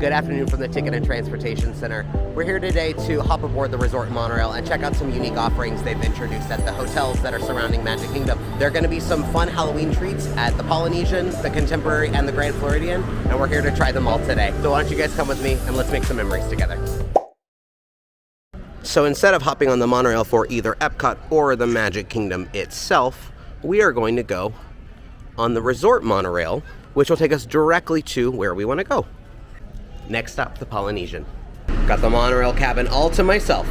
Good afternoon from the Ticket and Transportation Center. We're here today to hop aboard the resort monorail and check out some unique offerings they've introduced at the hotels that are surrounding Magic Kingdom. There are going to be some fun Halloween treats at the Polynesian, the Contemporary, and the Grand Floridian, and we're here to try them all today. So why don't you guys come with me and let's make some memories together. So instead of hopping on the monorail for either Epcot or the Magic Kingdom itself, we are going to go on the resort monorail, which will take us directly to where we want to go. Next stop, the Polynesian. Got the monorail cabin all to myself.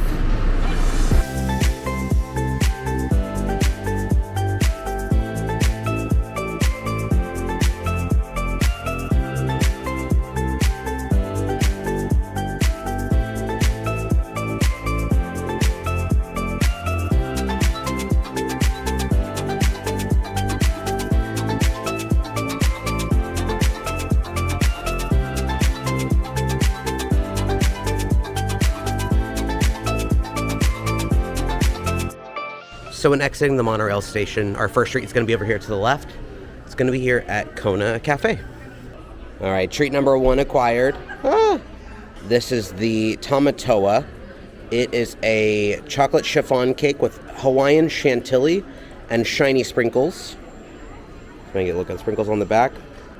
So when exiting the monorail station, our first treat is going to be over here to the left. It's going to be here at Kona Cafe. All right, treat number one acquired. This is the Tamatoa. It is a chocolate chiffon cake with Hawaiian chantilly and shiny sprinkles. Let me get a look at the sprinkles on the back.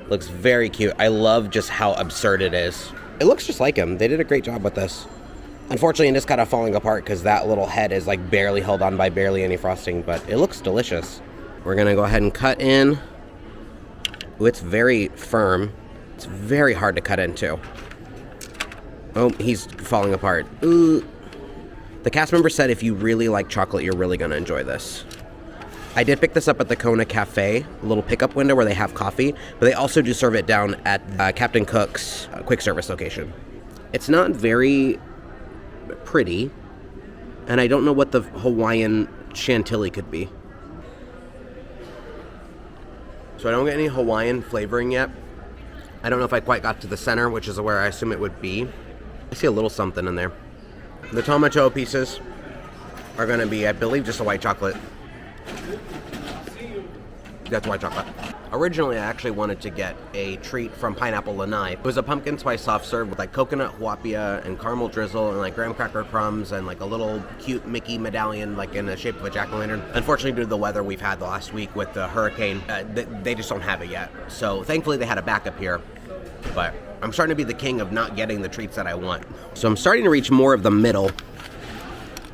Looks very cute. I love just how absurd it is. It looks just like him. They did a great job with this. Unfortunately, it's kind of falling apart because that little head is like barely held on by barely any frosting, but it looks delicious. We're gonna go ahead and cut in. Ooh, it's very firm. It's very hard to cut into. Oh, he's falling apart. Ooh. The cast member said if you really like chocolate, you're really gonna enjoy this. I did pick this up at the Kona Cafe, a little pickup window where they have coffee, but they also do serve it down at Captain Cook's quick service location. It's not very pretty, and I don't know what the Hawaiian chantilly could be. So I don't get any Hawaiian flavoring yet. I don't know if I quite got to the center, which is where I assume it would be. I see a little something in there. The Tamatoa pieces are going to be, I believe, just a white chocolate. That's white chocolate. Originally, I actually wanted to get a treat from Pineapple Lanai. It was a pumpkin spice soft serve with like coconut huapia and caramel drizzle and like graham cracker crumbs and like a little cute Mickey medallion like in the shape of a jack-o'-lantern. Unfortunately, due to the weather we've had the last week with the hurricane, they just don't have it yet. So thankfully, they had a backup here. But I'm starting to be the king of not getting the treats that I want. So I'm starting to reach more of the middle.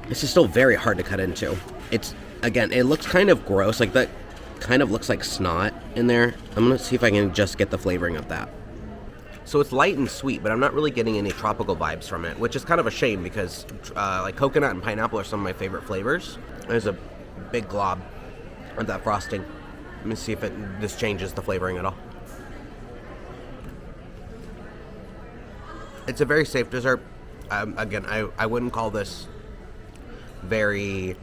This is still very hard to cut into. It's, again, it looks kind of gross. Like that kind of looks like snot in there. I'm gonna see if I can just get the flavoring of that. So it's light and sweet, but I'm not really getting any tropical vibes from it, which is kind of a shame because like coconut and pineapple are some of my favorite flavors. There's a big glob of that frosting. Let me see if this changes the flavoring at all. It's a very safe dessert. Again, I wouldn't call this very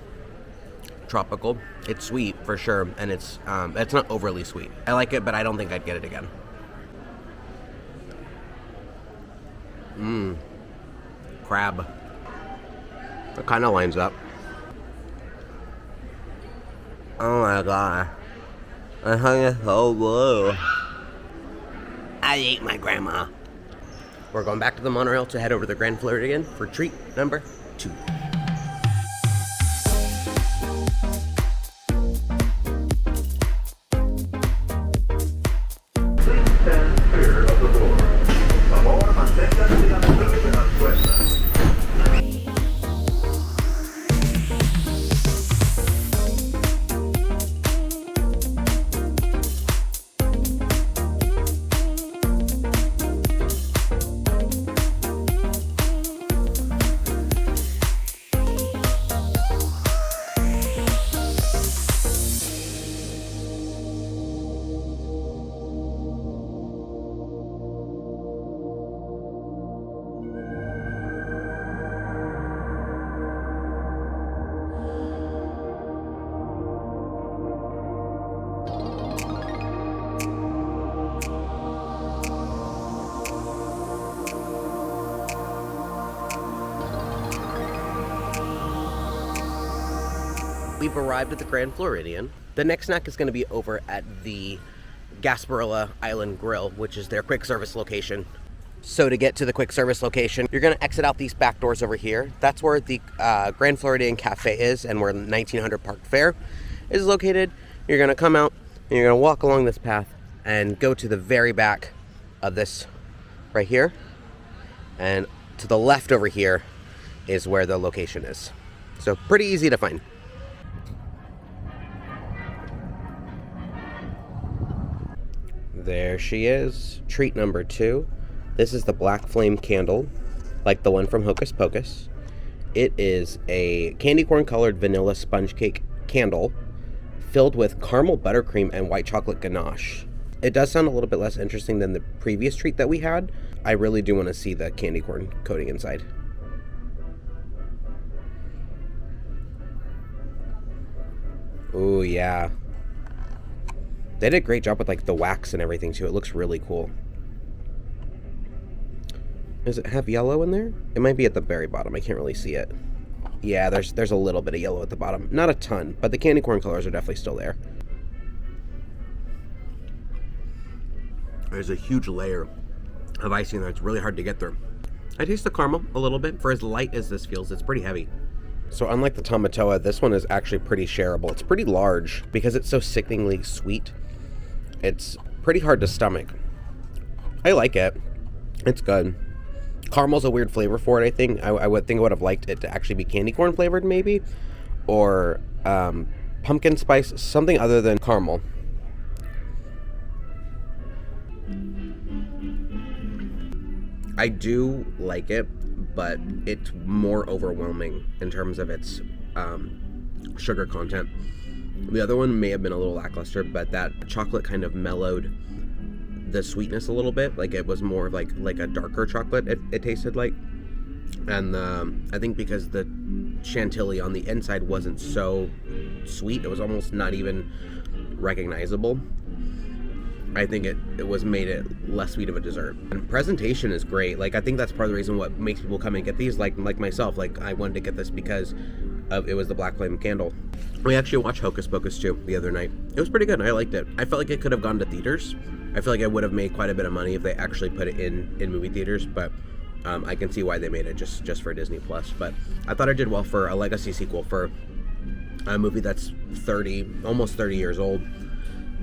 tropical. It's sweet for sure, and it's not overly sweet. I like it, but I don't think I'd get it again. Crab. It kind of lines up. Oh my god. I think it's so blue. I ate my grandma. We're going back to the monorail to head over to the Grand Floridian for treat number 2. We've arrived at the Grand Floridian. The next snack is going to be over at the Gasparilla Island Grill, which is their quick service location. So to get to the quick service location, you're going to exit out these back doors over here. That's where the Grand Floridian Cafe is and where 1900 Park Fair is located. You're going to come out and you're going to walk along this path and go to the very back of this right here. And to the left over here is where the location is. So pretty easy to find. There she is, treat number 2. This is the Black Flame Candle, like the one from Hocus Pocus. It is a candy corn colored vanilla sponge cake candle filled with caramel buttercream and white chocolate ganache. It does sound a little bit less interesting than the previous treat that we had. I really do want to see the candy corn coating inside. Ooh, yeah. They did a great job with like the wax and everything too. It looks really cool. Does it have yellow in there? It might be at the very bottom. I can't really see it. Yeah, there's a little bit of yellow at the bottom. Not a ton, but the candy corn colors are definitely still there. There's a huge layer of icing there. It's really hard to get through. I taste the caramel a little bit. For as light as this feels, it's pretty heavy. So unlike the Tamatoa, this one is actually pretty shareable. It's pretty large because it's so sickeningly sweet. It's pretty hard to stomach. I like it. It's good. Caramel's a weird flavor for it, I think. I would think I would have liked it to actually be candy corn flavored maybe. Or pumpkin spice, something other than caramel. I do like it, but it's more overwhelming in terms of its sugar content. The other one may have been a little lackluster, but that chocolate kind of mellowed the sweetness a little bit. Like it was more like a darker chocolate, it tasted like. And I think because the chantilly on the inside wasn't so sweet, it was almost not even recognizable. I think it was made it less sweet of a dessert. And presentation is great. Like I think that's part of the reason what makes people come and get these. Like myself, like I wanted to get this because it was the Black Flame Candle. We actually watched Hocus Pocus 2 the other night. It was pretty good. I liked it. I felt like it could have gone to theaters. I feel like it would have made quite a bit of money if they actually put it in movie theaters, but I can see why they made it just for Disney Plus. But I thought it did well for a legacy sequel for a movie that's almost 30 years old.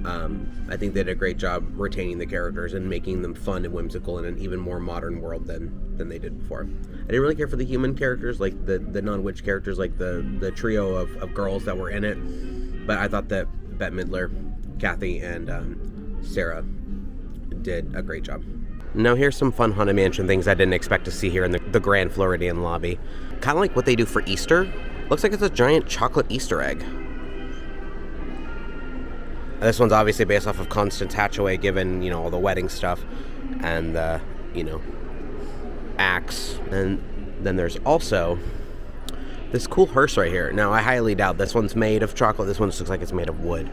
I think they did a great job retaining the characters and making them fun and whimsical in an even more modern world than they did before. I didn't really care for the human characters, like the non-witch characters, like the trio of girls that were in it. But I thought that Bette Midler, Kathy, and Sarah did a great job. Now here's some fun Haunted Mansion things I didn't expect to see here in the Grand Floridian lobby. Kind of like what they do for Easter. Looks like it's a giant chocolate Easter egg. This one's obviously based off of Constance Hatchaway, given, all the wedding stuff and the, axe. And then there's also this cool hearse right here. Now, I highly doubt this one's made of chocolate. This one looks like it's made of wood.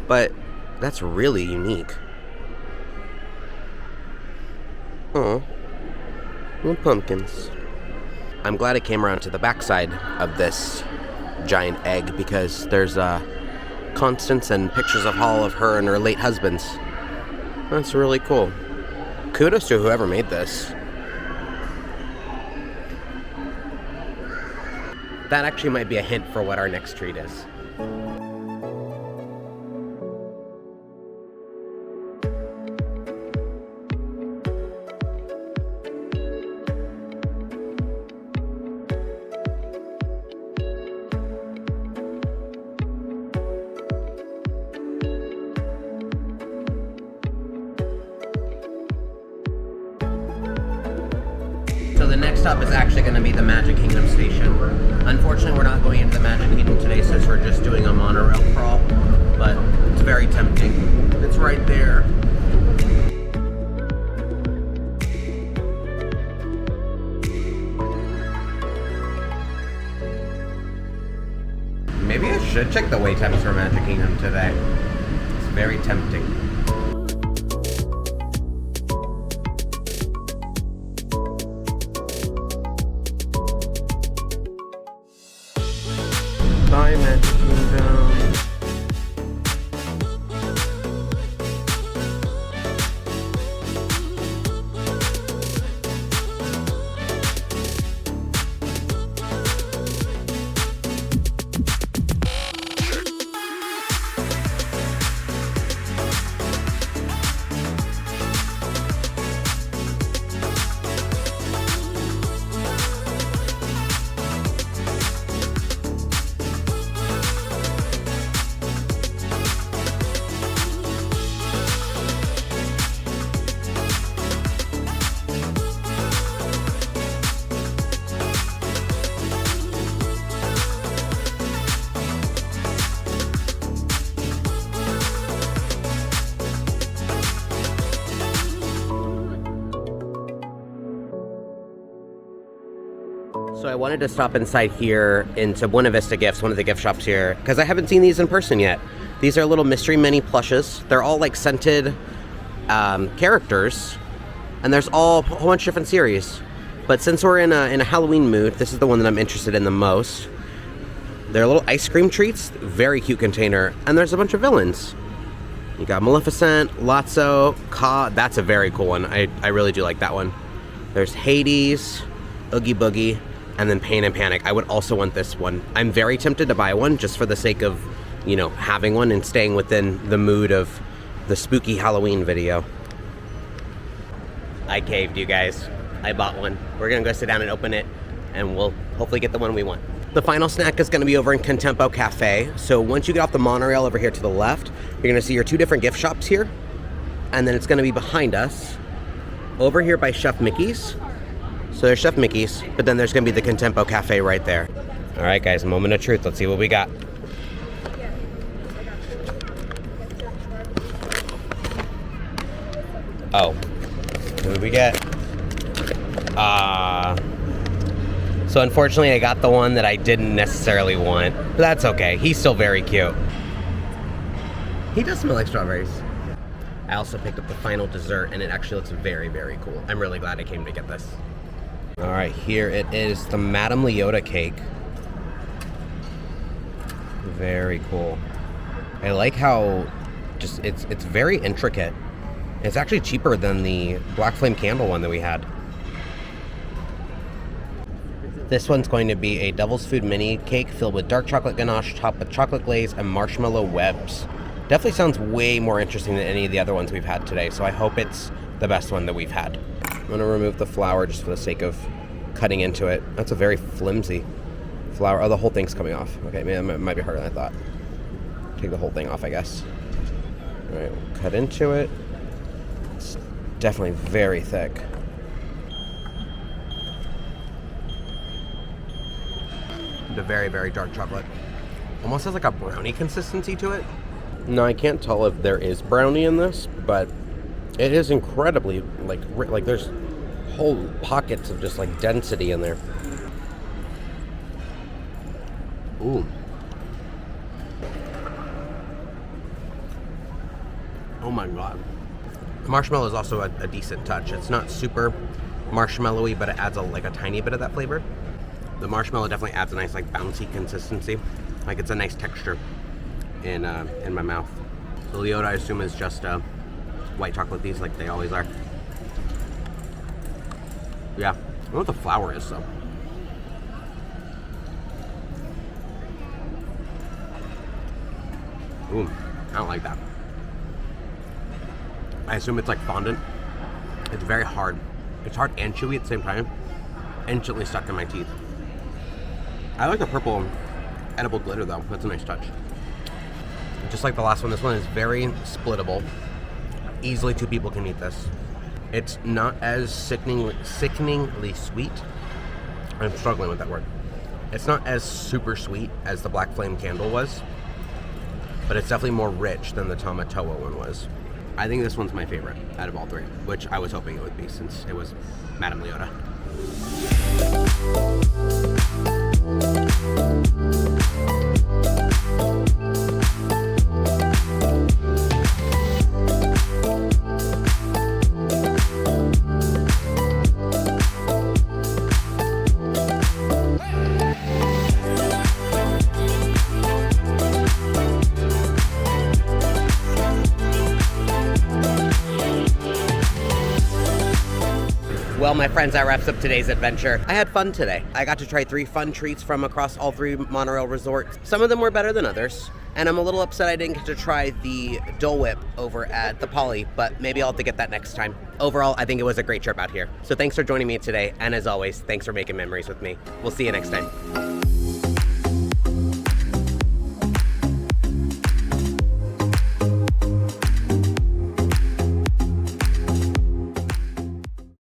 But that's really unique. Oh, little pumpkins. I'm glad I came around to the backside of this giant egg because there's Constance and pictures of all of her and her late husbands. That's really cool. Kudos to whoever made this. That actually might be a hint for what our next treat is. So the next stop is actually going to be the Magic Kingdom station. Unfortunately, we're not going into the Magic Kingdom today since we're just doing a monorail crawl, but it's very tempting. It's right there. Maybe I should check the wait times for Magic Kingdom today. It's very tempting. Bye, Magic Kingdom. I wanted to stop inside here into Buena Vista Gifts, one of the gift shops here, because I haven't seen these in person yet. These are little mystery mini plushes. They're all like scented characters, and there's all a whole bunch of different series. But since we're in a Halloween mood, this is the one that I'm interested in the most. They're little ice cream treats, very cute container, and there's a bunch of villains. You got Maleficent, Lotso, Ka. That's a very cool one. I really do like that one. There's Hades, Oogie Boogie, and then Pain and Panic. I would also want this one. I'm very tempted to buy one just for the sake of, you know, having one and staying within the mood of the spooky Halloween video. I caved, you guys. I bought one. We're gonna go sit down and open it, and we'll hopefully get the one we want. The final snack is gonna be over in Contempo Cafe. So once you get off the monorail over here to the left, you're gonna see your two different gift shops here, and then it's gonna be behind us, over here by Chef Mickey's. So there's Chef Mickey's, but then there's gonna be the Contempo Cafe right there. All right, guys, moment of truth. Let's see what we got. Oh, what did we get? So unfortunately I got the one that I didn't necessarily want, but that's okay. He's still very cute. He does smell like strawberries. I also picked up the final dessert, and it actually looks very, very cool. I'm really glad I came to get this. All right, here it is, the Madame Leota cake. Very cool. I like how just it's very intricate. It's actually cheaper than the Black Flame Candle one that we had. This one's going to be a Devil's Food mini cake filled with dark chocolate ganache topped with chocolate glaze and marshmallow webs. Definitely sounds way more interesting than any of the other ones we've had today, so I hope it's the best one that we've had. I'm gonna remove the flour just for the sake of cutting into it. That's a very flimsy flour. Oh, the whole thing's coming off. Okay, maybe it might be harder than I thought. Take the whole thing off, I guess. All right, we'll cut into it. It's definitely very thick. The very, very dark chocolate. Almost has like a brownie consistency to it. No, I can't tell if there is brownie in this, but it is incredibly, like there's whole pockets of just like density in there. Ooh. Oh my God. Marshmallow is also a decent touch. It's not super marshmallowy, but it adds like a tiny bit of that flavor. The marshmallow definitely adds a nice like bouncy consistency. Like it's a nice texture in my mouth. The Leota, I assume, is just white chocolate these like they always are. Yeah, I don't know what the flour is though. Ooh, I don't like that. I assume it's like fondant. It's very hard. It's hard and chewy at the same time. Instantly stuck in my teeth. I like the purple edible glitter though. That's a nice touch. Just like the last one, this one is very splittable. Easily two people can eat this. It's not as sickeningly sweet. I'm struggling with that word. It's not as super sweet as the Black Flame Candle was, but it's definitely more rich than the Tamatoa one was. I think this one's my favorite out of all three, which I was hoping it would be since it was Madame Leota. Well, my friends, that wraps up today's adventure. I had fun today. I got to try 3 fun treats from across all 3 monorail resorts. Some of them were better than others, and I'm a little upset I didn't get to try the Dole Whip over at the Poly, but maybe I'll have to get that next time. Overall, I think it was a great trip out here. So thanks for joining me today, and as always, thanks for making memories with me. We'll see you next time.